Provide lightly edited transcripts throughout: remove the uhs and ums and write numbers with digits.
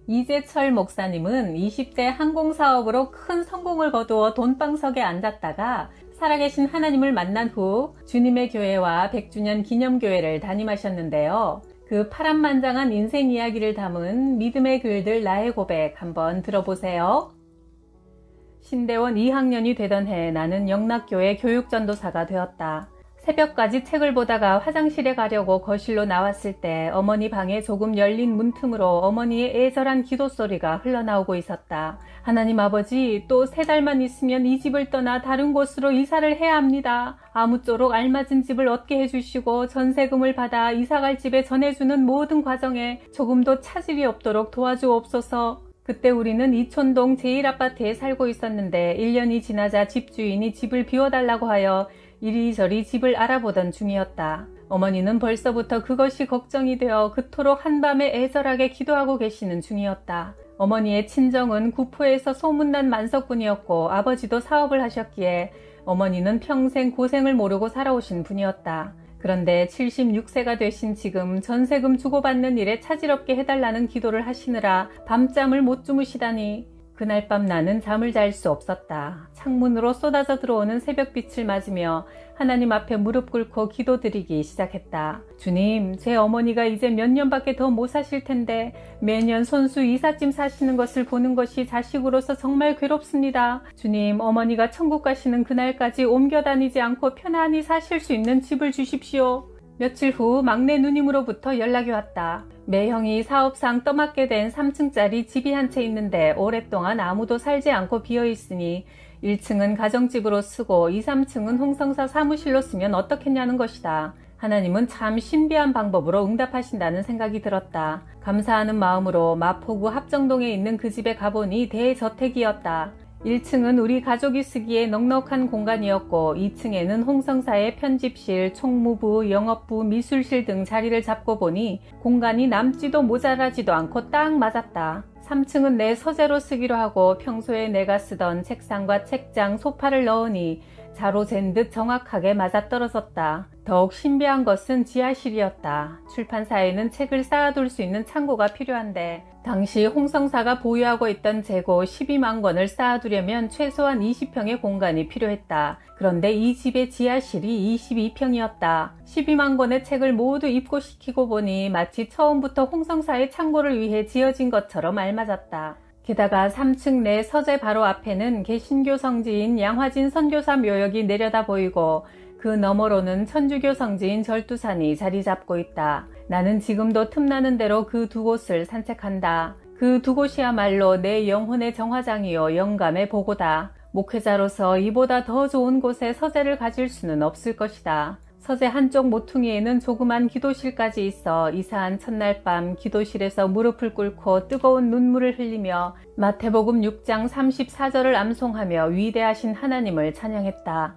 이재철 목사님은 20대 항공사업으로 큰 성공을 거두어 돈방석에 앉았다가 살아계신 하나님을 만난 후 주님의 교회와 100주년 기념교회를 담임하셨는데요. 그 파란만장한 인생 이야기를 담은 믿음의 글들 나의 고백 한번 들어보세요. 신대원 2학년이 되던 해 나는 영락교회 교육전도사가 되었다. 새벽까지 책을 보다가 화장실에 가려고 거실로 나왔을 때 어머니 방에 조금 열린 문틈으로 어머니의 애절한 기도 소리가 흘러나오고 있었다. 하나님 아버지, 또 3달만 있으면 이 집을 떠나 다른 곳으로 이사를 해야 합니다. 아무쪼록 알맞은 집을 얻게 해주시고 전세금을 받아 이사갈 집에 전해주는 모든 과정에 조금도 차질이 없도록 도와주옵소서. 그때 우리는 이촌동 제1아파트에 살고 있었는데 1년이 지나자 집주인이 집을 비워달라고 하여 이리저리 집을 알아보던 중이었다. 어머니는 벌써부터 그것이 걱정이 되어 그토록 한밤에 애절하게 기도하고 계시는 중이었다. 어머니의 친정은 구포에서 소문난 만석군이었고 아버지도 사업을 하셨기에 어머니는 평생 고생을 모르고 살아오신 분이었다. 그런데 76세가 되신 지금 전세금 주고받는 일에 차질없게 해달라는 기도를 하시느라 밤잠을 못 주무시다니. 그날 밤 나는 잠을 잘 수 없었다. 창문으로 쏟아져 들어오는 새벽빛을 맞으며 하나님 앞에 무릎 꿇고 기도드리기 시작했다. 주님, 제 어머니가 이제 몇 년밖에 더 못 사실 텐데 매년 손수 이삿짐 사시는 것을 보는 것이 자식으로서 정말 괴롭습니다. 주님, 어머니가 천국 가시는 그날까지 옮겨 다니지 않고 편안히 사실 수 있는 집을 주십시오. 며칠 후 막내 누님으로부터 연락이 왔다. 매형이 사업상 떠맡게 된 3층짜리 집이 한 채 있는데 오랫동안 아무도 살지 않고 비어있으니 1층은 가정집으로 쓰고 2, 3층은 홍성사 사무실로 쓰면 어떻겠냐는 것이다. 하나님은 참 신비한 방법으로 응답하신다는 생각이 들었다. 감사하는 마음으로 마포구 합정동에 있는 그 집에 가보니 대저택이었다. 1층은 우리 가족이 쓰기에 넉넉한 공간이었고 2층에는 홍성사의 편집실, 총무부, 영업부, 미술실 등 자리를 잡고 보니 공간이 남지도 모자라지도 않고 딱 맞았다. 3층은 내 서재로 쓰기로 하고 평소에 내가 쓰던 책상과 책장, 소파를 넣으니 자로 잰 듯 정확하게 맞아떨어졌다. 더욱 신비한 것은 지하실이었다. 출판사에는 책을 쌓아둘 수 있는 창고가 필요한데 당시 홍성사가 보유하고 있던 재고 12만 권을 쌓아두려면 최소한 20평의 공간이 필요했다. 그런데 이 집의 지하실이 22평이었다. 12만 권의 책을 모두 입고시키고 보니 마치 처음부터 홍성사의 창고를 위해 지어진 것처럼 알맞았다. 게다가 3층 내 서재 바로 앞에는 개신교 성지인 양화진 선교사 묘역이 내려다 보이고 그 너머로는 천주교 성지인 절두산이 자리 잡고 있다. 나는 지금도 틈나는 대로 그 두 곳을 산책한다. 그 두 곳이야말로 내 영혼의 정화장이요 영감의 보고다. 목회자로서 이보다 더 좋은 곳에 서재를 가질 수는 없을 것이다. 서재 한쪽 모퉁이에는 조그만 기도실까지 있어 이사한 첫날 밤 기도실에서 무릎을 꿇고 뜨거운 눈물을 흘리며 마태복음 6장 34절을 암송하며 위대하신 하나님을 찬양했다.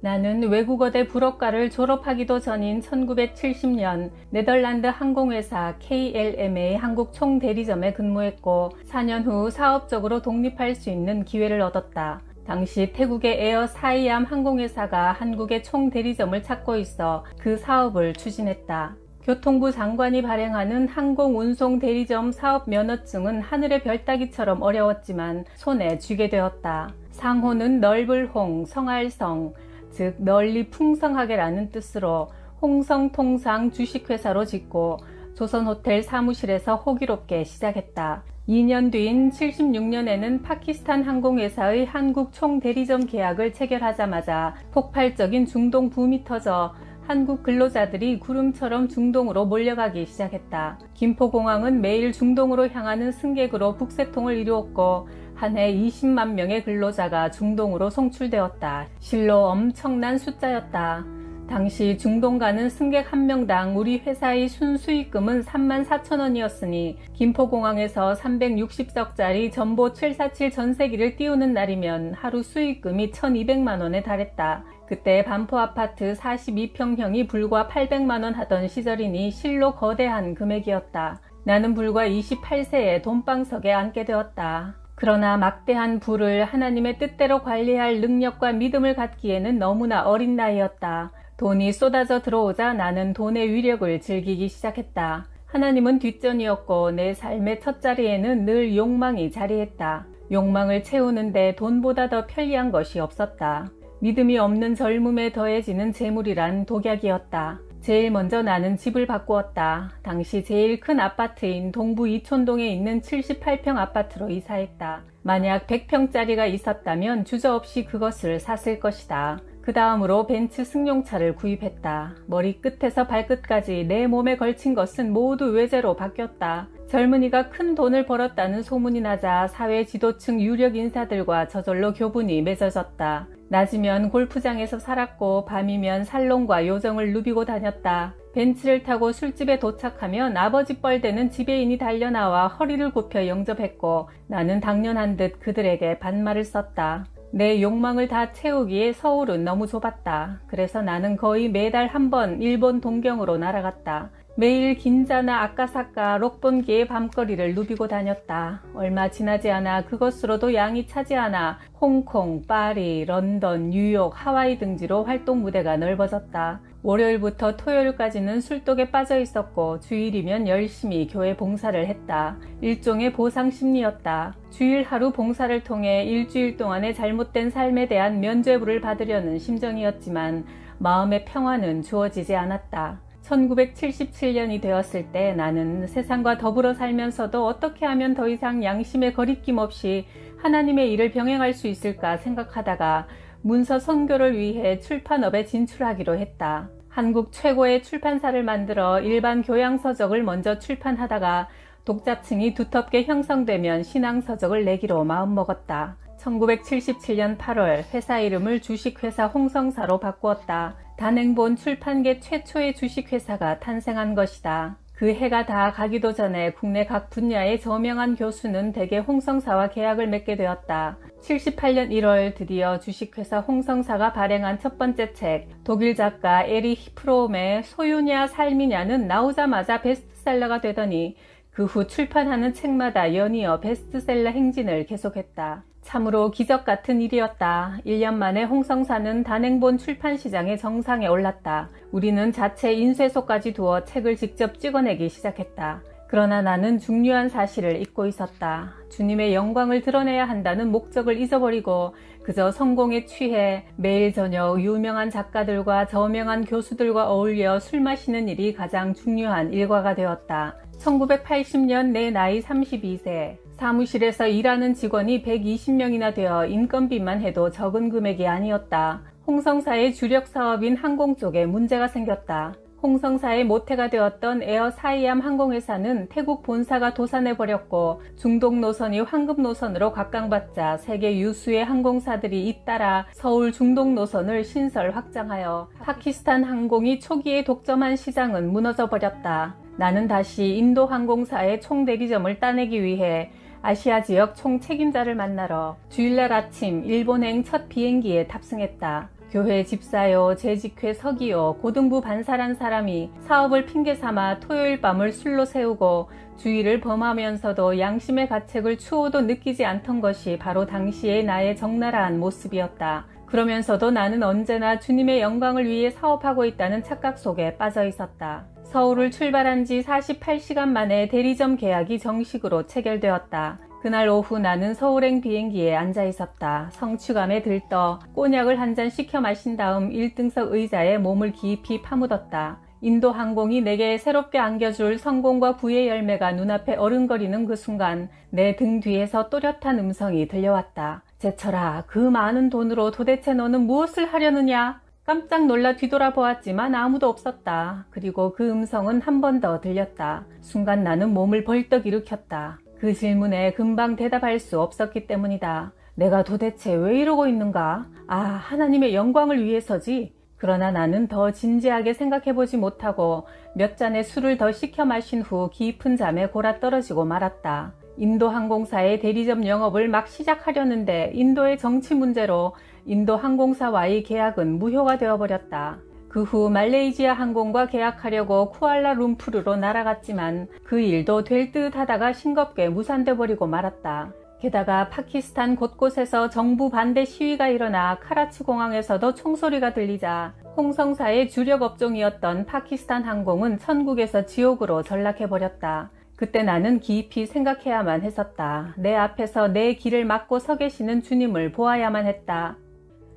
나는 외국어대 불어과를 졸업하기도 전인 1970년 네덜란드 항공회사 KLM의 한국 총대리점에 근무했고 4년 후 사업적으로 독립할 수 있는 기회를 얻었다. 당시 태국의 에어 사이암 항공회사가 한국의 총대리점을 찾고 있어 그 사업을 추진했다. 교통부 장관이 발행하는 항공운송대리점 사업면허증은 하늘의 별따기처럼 어려웠지만 손에 쥐게 되었다. 상호는 넓을 홍, 성할성, 즉 널리 풍성하게라는 뜻으로 홍성통상 주식회사로 짓고 조선호텔 사무실에서 호기롭게 시작했다. 2년 뒤인 76년에는 파키스탄 항공회사의 한국 총대리점 계약을 체결하자마자 폭발적인 중동 붐이 터져 한국 근로자들이 구름처럼 중동으로 몰려가기 시작했다. 김포공항은 매일 중동으로 향하는 승객으로 북새통을 이루었고 한 해 20만 명의 근로자가 중동으로 송출되었다. 실로 엄청난 숫자였다. 당시 중동 가는 승객 한 명당 우리 회사의 순수익금은 34,000원이었으니 김포공항에서 360석짜리 전보 747 전세기를 띄우는 날이면 하루 수익금이 1,200만원에 달했다. 그때 반포 아파트 42평형이 불과 800만원 하던 시절이니 실로 거대한 금액이었다. 나는 불과 28세에 돈방석에 앉게 되었다. 그러나 막대한 부를 하나님의 뜻대로 관리할 능력과 믿음을 갖기에는 너무나 어린 나이였다. 돈이 쏟아져 들어오자 나는 돈의 위력을 즐기기 시작했다. 하나님은 뒷전이었고 내 삶의 첫자리에는 늘 욕망이 자리했다. 욕망을 채우는데 돈보다 더 편리한 것이 없었다. 믿음이 없는 젊음에 더해지는 재물이란 독약이었다. 제일 먼저 나는 집을 바꾸었다. 당시 제일 큰 아파트인 동부 이촌동에 있는 78평 아파트로 이사했다. 만약 100평짜리가 있었다면 주저없이 그것을 샀을 것이다. 그 다음으로 벤츠 승용차를 구입했다. 머리끝에서 발끝까지 내 몸에 걸친 것은 모두 외제로 바뀌었다. 젊은이가 큰 돈을 벌었다는 소문이 나자 사회 지도층 유력 인사들과 저절로 교분이 맺어졌다. 낮이면 골프장에서 살았고 밤이면 살롱과 요정을 누비고 다녔다. 벤츠를 타고 술집에 도착하면 아버지 뻘되는 지배인이 달려나와 허리를 굽혀 영접했고 나는 당연한 듯 그들에게 반말을 썼다. 내 욕망을 다 채우기에 서울은 너무 좁았다. 그래서 나는 거의 매달 한 번 일본 동경으로 날아갔다. 매일 긴자나 아카사카, 록본기의 밤거리를 누비고 다녔다. 얼마 지나지 않아 그것으로도 양이 차지 않아 홍콩, 파리, 런던, 뉴욕, 하와이 등지로 활동 무대가 넓어졌다. 월요일부터 토요일까지는 술독에 빠져 있었고 주일이면 열심히 교회 봉사를 했다. 일종의 보상 심리였다. 주일 하루 봉사를 통해 일주일 동안의 잘못된 삶에 대한 면죄부를 받으려는 심정이었지만 마음의 평화는 주어지지 않았다. 1977년이 되었을 때 나는 세상과 더불어 살면서도 어떻게 하면 더 이상 양심의 거리낌 없이 하나님의 일을 병행할 수 있을까 생각하다가 문서 선교를 위해 출판업에 진출하기로 했다. 한국 최고의 출판사를 만들어 일반 교양서적을 먼저 출판하다가 독자층이 두텁게 형성되면 신앙서적을 내기로 마음먹었다. 1977년 8월 회사 이름을 주식회사 홍성사로 바꾸었다. 단행본 출판계 최초의 주식회사가 탄생한 것이다. 그 해가 다 가기도 전에 국내 각 분야의 저명한 교수는 대개 홍성사와 계약을 맺게 되었다. 78년 1월 드디어 주식회사 홍성사가 발행한 첫 번째 책, 독일 작가 에리히 프롬의 소유냐 삶이냐는 나오자마자 베스트셀러가 되더니 그 후 출판하는 책마다 연이어 베스트셀러 행진을 계속했다. 참으로 기적 같은 일이었다. 1년 만에 홍성사는 단행본 출판 시장의 정상에 올랐다. 우리는 자체 인쇄소까지 두어 책을 직접 찍어내기 시작했다. 그러나 나는 중요한 사실을 잊고 있었다. 주님의 영광을 드러내야 한다는 목적을 잊어버리고 그저 성공에 취해 매일 저녁 유명한 작가들과 저명한 교수들과 어울려 술 마시는 일이 가장 중요한 일과가 되었다. 1980년 내 나이 32세. 사무실에서 일하는 직원이 120명이나 되어 인건비만 해도 적은 금액이 아니었다. 홍성사의 주력 사업인 항공 쪽에 문제가 생겼다. 홍성사의 모태가 되었던 에어 사이암 항공회사는 태국 본사가 도산해버렸고 중동 노선이 황금 노선으로 각광받자 세계 유수의 항공사들이 잇따라 서울 중동 노선을 신설 확장하여 파키스탄 항공이 초기에 독점한 시장은 무너져버렸다. 나는 다시 인도 항공사의 총대리점을 따내기 위해 아시아 지역 총책임자를 만나러 주일날 아침 일본행 첫 비행기에 탑승했다. 교회 집사요, 재직회 서기요, 고등부 반사란 사람이 사업을 핑계삼아 토요일 밤을 술로 새우고 주의를 범하면서도 양심의 가책을 추호도 느끼지 않던 것이 바로 당시의 나의 적나라한 모습이었다. 그러면서도 나는 언제나 주님의 영광을 위해 사업하고 있다는 착각 속에 빠져 있었다. 서울을 출발한 지 48시간 만에 대리점 계약이 정식으로 체결되었다. 그날 오후 나는 서울행 비행기에 앉아 있었다. 성취감에 들떠 꼬냑을 한 잔 시켜 마신 다음 1등석 의자에 몸을 깊이 파묻었다. 인도 항공이 내게 새롭게 안겨줄 성공과 부의 열매가 눈앞에 어른거리는 그 순간 내 등 뒤에서 또렷한 음성이 들려왔다. 제철아, 그 많은 돈으로 도대체 너는 무엇을 하려느냐? 깜짝 놀라 뒤돌아보았지만 아무도 없었다. 그리고 그 음성은 한 번 더 들렸다. 순간 나는 몸을 벌떡 일으켰다. 그 질문에 금방 대답할 수 없었기 때문이다. 내가 도대체 왜 이러고 있는가? 아, 하나님의 영광을 위해서지. 그러나 나는 더 진지하게 생각해보지 못하고 몇 잔의 술을 더 시켜 마신 후 깊은 잠에 골아떨어지고 말았다. 인도 항공사의 대리점 영업을 막 시작하려는데 인도의 정치 문제로 인도 항공사와의 계약은 무효가 되어버렸다. 그 후 말레이시아 항공과 계약하려고 쿠알라룸푸르로 날아갔지만 그 일도 될 듯 하다가 싱겁게 무산돼 버리고 말았다. 게다가 파키스탄 곳곳에서 정부 반대 시위가 일어나 카라치 공항에서도 총소리가 들리자 홍성사의 주력 업종이었던 파키스탄 항공은 천국에서 지옥으로 전락해버렸다. 그때 나는 깊이 생각해야만 했었다. 내 앞에서 내 길을 막고 서 계시는 주님을 보아야만 했다.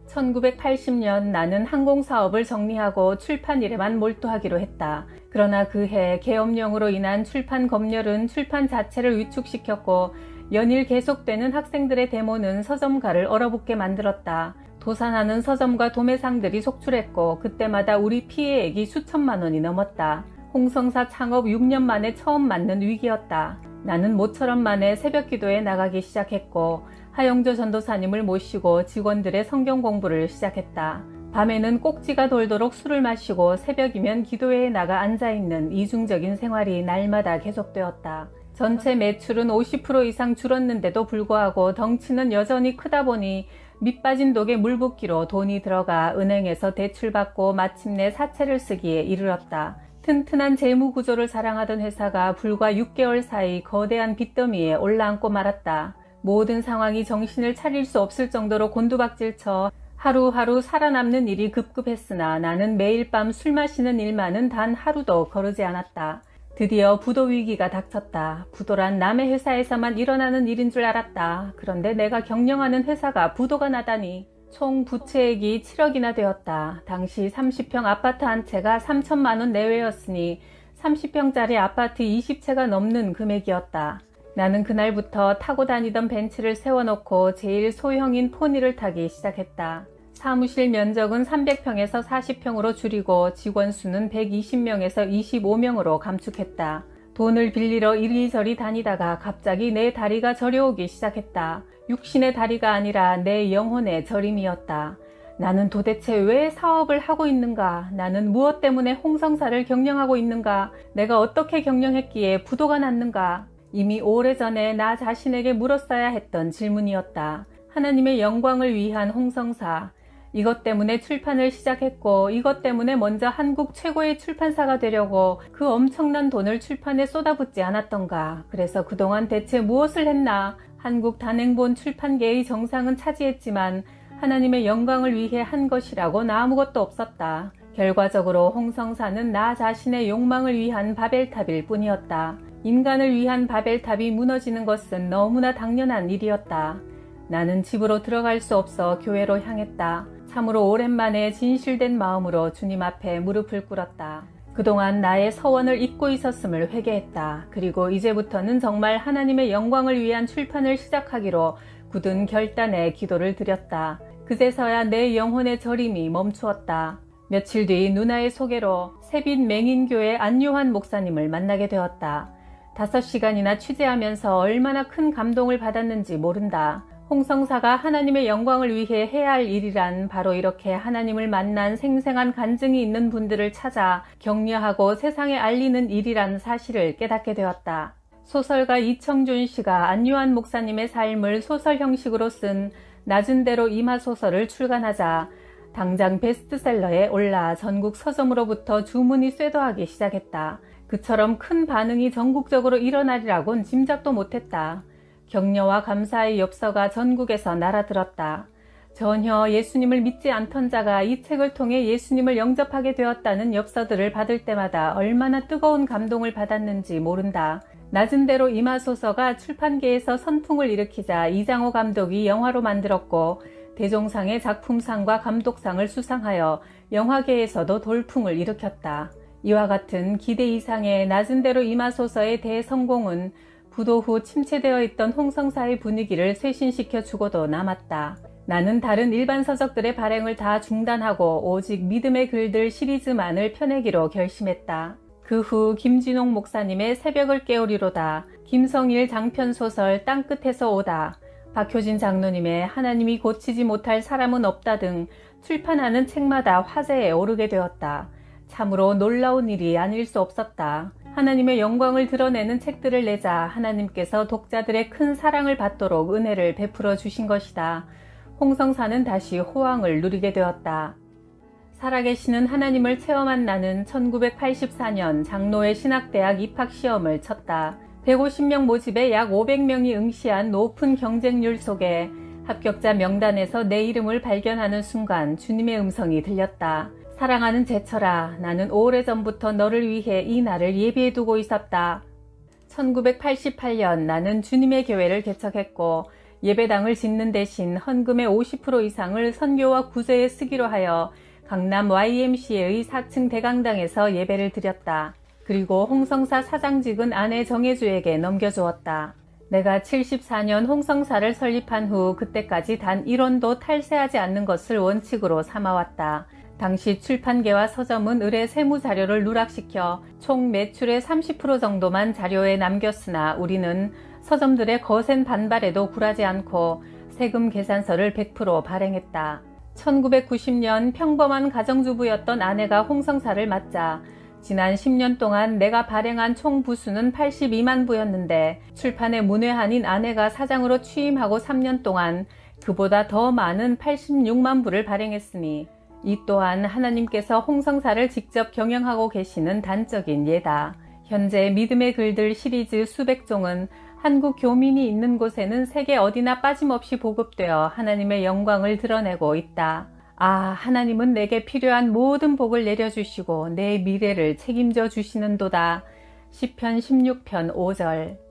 1980년 나는 항공사업을 정리하고 출판 일에만 몰두하기로 했다. 그러나 그해 계엄령으로 인한 출판 검열은 출판 자체를 위축시켰고 연일 계속되는 학생들의 데모는 서점가를 얼어붙게 만들었다. 도산하는 서점과 도매상들이 속출했고 그때마다 우리 피해액이 수천만 원이 넘었다. 홍성사 창업 6년 만에 처음 맞는 위기였다. 나는 모처럼 만에 새벽 기도에 나가기 시작했고 하영조 전도사님을 모시고 직원들의 성경 공부를 시작했다. 밤에는 꼭지가 돌도록 술을 마시고 새벽이면 기도회에 나가 앉아있는 이중적인 생활이 날마다 계속되었다. 전체 매출은 50% 이상 줄었는데도 불구하고 덩치는 여전히 크다 보니 밑빠진 독에 물 붓기로 돈이 들어가 은행에서 대출받고 마침내 사채를 쓰기에 이르렀다. 튼튼한 재무 구조를 자랑하던 회사가 불과 6개월 사이 거대한 빚더미에 올라앉고 말았다. 모든 상황이 정신을 차릴 수 없을 정도로 곤두박질쳐 하루하루 살아남는 일이 급급했으나 나는 매일 밤 술 마시는 일만은 단 하루도 거르지 않았다. 드디어 부도 위기가 닥쳤다. 부도란 남의 회사에서만 일어나는 일인 줄 알았다. 그런데 내가 경영하는 회사가 부도가 나다니. 총 부채액이 7억이나 되었다. 당시 30평 아파트 한 채가 3천만 원 내외였으니 30평짜리 아파트 20채가 넘는 금액이었다. 나는 그날부터 타고 다니던 벤츠를 세워놓고 제일 소형인 포니를 타기 시작했다. 사무실 면적은 300평에서 40평으로 줄이고 직원 수는 120명에서 25명으로 감축했다. 돈을 빌리러 이리저리 다니다가 갑자기 내 다리가 저려오기 시작했다. 육신의 다리가 아니라 내 영혼의 저림이었다. 나는 도대체 왜 사업을 하고 있는가? 나는 무엇 때문에 홍성사를 경영하고 있는가? 내가 어떻게 경영했기에 부도가 났는가? 이미 오래전에 나 자신에게 물었어야 했던 질문이었다. 하나님의 영광을 위한 홍성사. 이것 때문에 출판을 시작했고 이것 때문에 먼저 한국 최고의 출판사가 되려고 그 엄청난 돈을 출판에 쏟아붓지 않았던가. 그래서 그동안 대체 무엇을 했나? 한국 단행본 출판계의 정상은 차지했지만 하나님의 영광을 위해 한 것이라고는 아무것도 없었다. 결과적으로 홍성사는 나 자신의 욕망을 위한 바벨탑일 뿐이었다. 인간을 위한 바벨탑이 무너지는 것은 너무나 당연한 일이었다. 나는 집으로 들어갈 수 없어 교회로 향했다. 참으로 오랜만에 진실된 마음으로 주님 앞에 무릎을 꿇었다. 그동안 나의 서원을 잊고 있었음을 회개했다. 그리고 이제부터는 정말 하나님의 영광을 위한 출판을 시작하기로 굳은 결단에 기도를 드렸다. 그제서야 내 영혼의 저림이 멈추었다. 며칠 뒤 누나의 소개로 세빛 맹인교회 안요한 목사님을 만나게 되었다. 5시간이나 취재하면서 얼마나 큰 감동을 받았는지 모른다. 홍성사가 하나님의 영광을 위해 해야 할 일이란 바로 이렇게 하나님을 만난 생생한 간증이 있는 분들을 찾아 격려하고 세상에 알리는 일이란 사실을 깨닫게 되었다. 소설가 이청준 씨가 안요한 목사님의 삶을 소설 형식으로 쓴 낮은 대로 임하소설을 출간하자 당장 베스트셀러에 올라 전국 서점으로부터 주문이 쇄도하기 시작했다. 그처럼 큰 반응이 전국적으로 일어나리라곤 짐작도 못했다. 격려와 감사의 엽서가 전국에서 날아들었다. 전혀 예수님을 믿지 않던 자가 이 책을 통해 예수님을 영접하게 되었다는 엽서들을 받을 때마다 얼마나 뜨거운 감동을 받았는지 모른다. 낮은 대로 임하소서가 출판계에서 선풍을 일으키자 이장호 감독이 영화로 만들었고 대종상의 작품상과 감독상을 수상하여 영화계에서도 돌풍을 일으켰다. 이와 같은 기대 이상의 낮은 대로 임하소서의 대성공은 부도 후 침체되어 있던 홍성사의 분위기를 쇄신시켜 주고도 남았다. 나는 다른 일반 서적들의 발행을 다 중단하고 오직 믿음의 글들 시리즈만을 펴내기로 결심했다. 그 후 김진홍 목사님의 새벽을 깨우리로다, 김성일 장편소설 땅끝에서 오다, 박효진 장로님의 하나님이 고치지 못할 사람은 없다 등 출판하는 책마다 화제에 오르게 되었다. 참으로 놀라운 일이 아닐 수 없었다. 하나님의 영광을 드러내는 책들을 내자 하나님께서 독자들의 큰 사랑을 받도록 은혜를 베풀어 주신 것이다. 홍성사는 다시 호황을 누리게 되었다. 살아계시는 하나님을 체험한 나는 1984년 장로회 신학대학 입학시험을 쳤다. 150명 모집에 약 500명이 응시한 높은 경쟁률 속에 합격자 명단에서 내 이름을 발견하는 순간 주님의 음성이 들렸다. 사랑하는 제철아, 나는 오래전부터 너를 위해 이 날을 예비해 두고 있었다. 1988년 나는 주님의 교회를 개척했고 예배당을 짓는 대신 헌금의 50% 이상을 선교와 구제에 쓰기로 하여 강남 YMCA의 4층 대강당에서 예배를 드렸다. 그리고 홍성사 사장직은 아내 정혜주에게 넘겨주었다. 내가 74년 홍성사를 설립한 후 그때까지 단 1원도 탈세하지 않는 것을 원칙으로 삼아왔다. 당시 출판계와 서점은 의뢰 세무자료를 누락시켜 총 매출의 30% 정도만 자료에 남겼으나 우리는 서점들의 거센 반발에도 굴하지 않고 세금 계산서를 100% 발행했다. 1990년 평범한 가정주부였던 아내가 홍성사를 맡자 지난 10년 동안 내가 발행한 총 부수는 82만 부였는데 출판의 문외한인 아내가 사장으로 취임하고 3년 동안 그보다 더 많은 86만 부를 발행했으니 이 또한 하나님께서 홍성사를 직접 경영하고 계시는 단적인 예다. 현재 믿음의 글들 시리즈 수백 종은 한국 교민이 있는 곳에는 세계 어디나 빠짐없이 보급되어 하나님의 영광을 드러내고 있다. 아, 하나님은 내게 필요한 모든 복을 내려주시고 내 미래를 책임져 주시는도다. 시편 16편 5절.